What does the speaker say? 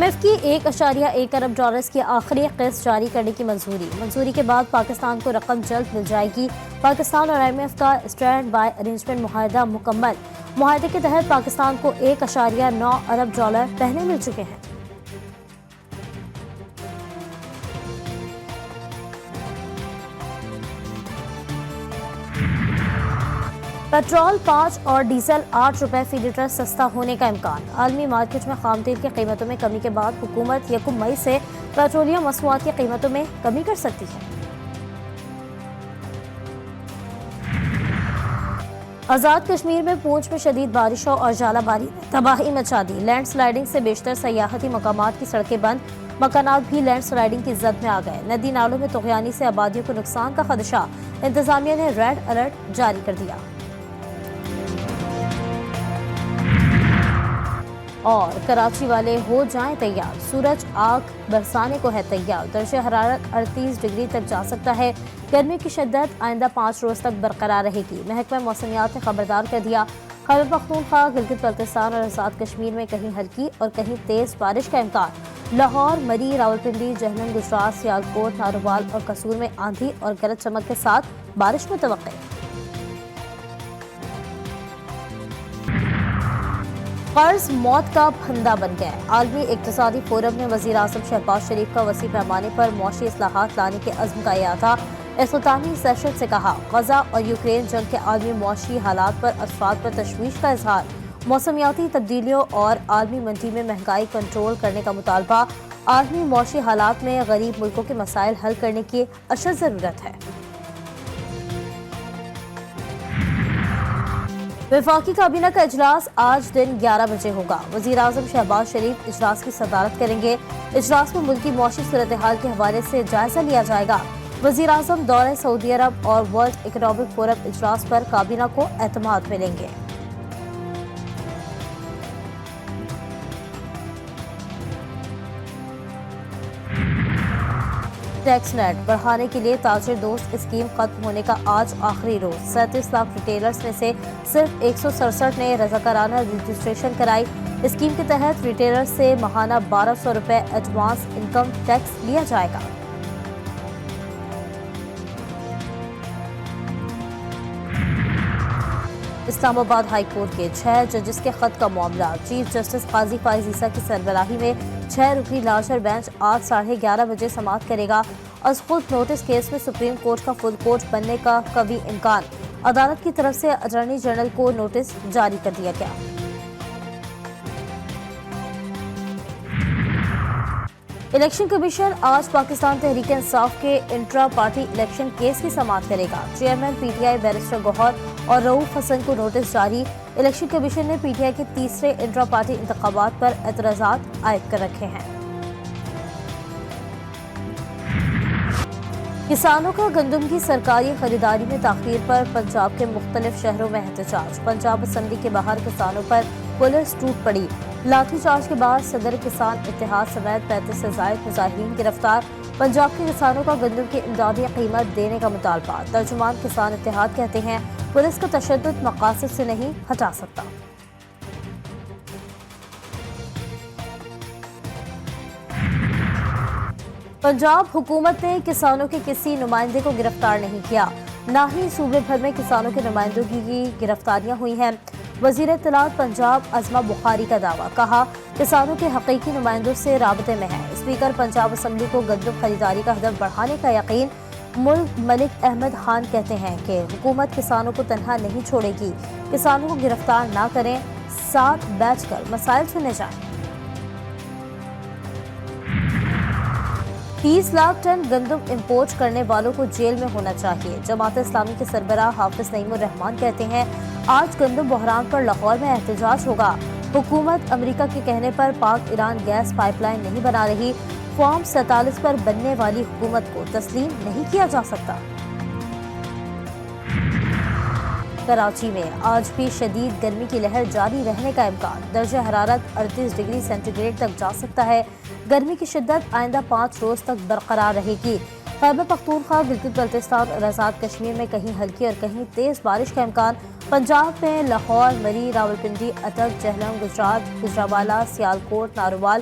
IMF کی $1.1 ارب کی آخری قسط جاری کرنے کی منظوری کے بعد پاکستان کو رقم جلد مل جائے گی۔ پاکستان اور IMF کا اسٹینڈ بائی ارینجمنٹ معاہدہ مکمل۔ معاہدے کے تحت پاکستان کو $1.9 ارب پہلے مل چکے ہیں۔ پیٹرول 5 اور ڈیزل 8 روپے فی لیٹر سستا ہونے کا امکان۔ عالمی مارکیٹ میں خام تیل کی قیمتوں میں کمی کے بعد حکومت 1 مئی سے پیٹرولیم مصنوعات کی قیمتوں میں کمی کر سکتی ہے۔ آزاد کشمیر میں پونچھ میں شدید بارشوں اور ژالہ باری نے تباہی مچا دی۔ لینڈ سلائیڈنگ سے بیشتر سیاحتی مقامات کی سڑکیں بند، مکانات بھی لینڈ سلائیڈنگ کی زد میں آ گئے۔ ندی نالوں میں طغیانی سے آبادیوں کو نقصان کا خدشہ، انتظامیہ نے ریڈ الرٹ جاری کر دیا۔ اور کراچی والے ہو جائیں تیار، سورج آگ برسانے کو ہے تیار۔ درجہ حرارت 38 ڈگری تک جا سکتا ہے۔ گرمی کی شدت آئندہ 5 روز تک برقرار رہے گی۔ محکمہ موسمیات نے خبردار کر دیا، خیبر پختونخوا، گلگت بلتستان اور آزاد کشمیر میں کہیں ہلکی اور کہیں تیز بارش کا امکان۔ لاہور، مری، راولپنڈی، جہلم، گجرات، سیالکوٹ، ناروال اور قصور میں آندھی اور گرج چمک کے ساتھ بارش متوقع۔ قرض موت کا پھندا بن گیا۔ عالمی اقتصادی فورم نے وزیر اعظم شہباز شریف کا وسیع پیمانے پر معاشی اصلاحات لانے کے عزم کا احاطہ۔ اختتامی سیشن سے کہا، غزہ اور یوکرین جنگ کے عالمی معاشی حالات پر اثرات پر تشویش کا اظہار۔ موسمیاتی تبدیلیوں اور عالمی منڈی میں مہنگائی کنٹرول کرنے کا مطالبہ۔ عالمی معاشی حالات میں غریب ملکوں کے مسائل حل کرنے کی اشد ضرورت ہے۔ وفاقی کابینہ کا اجلاس آج دن 11 بجے ہوگا۔ وزیر اعظم شہباز شریف اجلاس کی صدارت کریں گے۔ اجلاس میں ملکی معاشی صورتحال کے حوالے سے جائزہ لیا جائے گا۔ وزیر اعظم دورہ سعودی عرب اور ورلڈ اکنامک فورم اجلاس پر کابینہ کو اعتماد ملیں گے۔ ٹیکس نیٹ بڑھانے کے لیے تاجر دوست اسکیم ختم ہونے کا آج آخری روز۔ 37 لاکھ ریٹیلرز میں سے صرف 167 نے رضاکارانہ رجسٹریشن کرائی۔ اسکیم کے تحت ریٹیلرز سے ماہانہ $1200 ایڈوانس انکم ٹیکس لیا جائے گا۔ اسلام آباد ہائی کورٹ کے 6 ججز کے خط کا معاملہ۔ چیف جسٹس قاضی فائز عیسیٰ کی سربراہی میں 6 رکنی لارجر بینچ آج 11:30 بجے سماعت کرے گا۔ از خود نوٹس کیس میں سپریم کورٹ کا فل کورٹ بننے کا قوی امکان۔ عدالت کی طرف سے اٹارنی جنرل کو نوٹس جاری کر دیا گیا۔ الیکشن کمیشن آج پاکستان تحریک انصاف کے انٹرا پارٹی الیکشن کیس کی سماعت کرے گا۔ چیئرمین PTI بیرسٹر گوہر اور رؤوف حسن کو نوٹس جاری۔ الیکشن کمیشن نے PTI کے تیسرے انٹرا پارٹی انتخابات پر اعتراضات عائد کر رکھے ہیں۔ کسانوں کا گندم کی سرکاری خریداری میں تاخیر پر پنجاب کے مختلف شہروں میں احتجاج۔ پنجاب اسمبلی کے باہر کسانوں پر پولیس ٹوٹ پڑی۔ لاٹھی چارج کے بعد صدر کسان اتحاد سمیت 35 سے زائد مظاہرین گرفتار۔ پنجاب کے کسانوں کا گندم کی امدادی قیمت دینے کا مطالبہ۔ ترجمان کسان اتحاد کہتے ہیں، پولیس کا تشدد مقاصد سے نہیں ہٹا سکتا۔ پنجاب حکومت نے کسانوں کے کسی نمائندے کو گرفتار نہیں کیا، نہ ہی صوبے بھر میں کسانوں کے نمائندوں کی گرفتاریاں ہوئی ہیں۔ وزیر اطلاعات پنجاب عظمہ بخاری کا دعویٰ، کہا کسانوں کے حقیقی نمائندوں سے رابطے میں ہے۔ اسپیکر پنجاب اسمبلی کو گندم خریداری کا ہدف بڑھانے کا یقین۔ ملک احمد خان کہتے ہیں کہ حکومت کسانوں کو تنہا نہیں چھوڑے گی، کسانوں کو گرفتار نہ کریں، ساتھ بیٹھ کر مسائل سنے جائیں۔ 30 لاکھ ٹن گندم امپورٹ کرنے والوں کو جیل میں ہونا چاہیے۔ جماعت اسلامی کے سربراہ حافظ نعیم الرحمان کہتے ہیں، آج گندم بحران پر لاہور میں احتجاج ہوگا۔ حکومت امریکہ کے کہنے پر پاک ایران گیس پائپ لائن نہیں بنا رہی۔ فارم 47 پر بننے والی حکومت کو تسلیم نہیں کیا جا سکتا۔ کراچی میں آج بھی شدید گرمی کی لہر جاری رہنے کا امکان۔ درجہ حرارت 38 ڈگری سینٹی گریڈ تک جا سکتا ہے۔ گرمی کی شدت آئندہ 5 روز تک برقرار رہے گی۔ خیبر پختونخوا، گلگت بلتستان اور آزاد کشمیر میں کہیں ہلکی اور کہیں تیز بارش کا امکان۔ پنجاب میں لاہور، مری، راولپنڈی، اٹک، جہلم، گجرات، گجرانوالہ، سیالکوٹ، ناروال،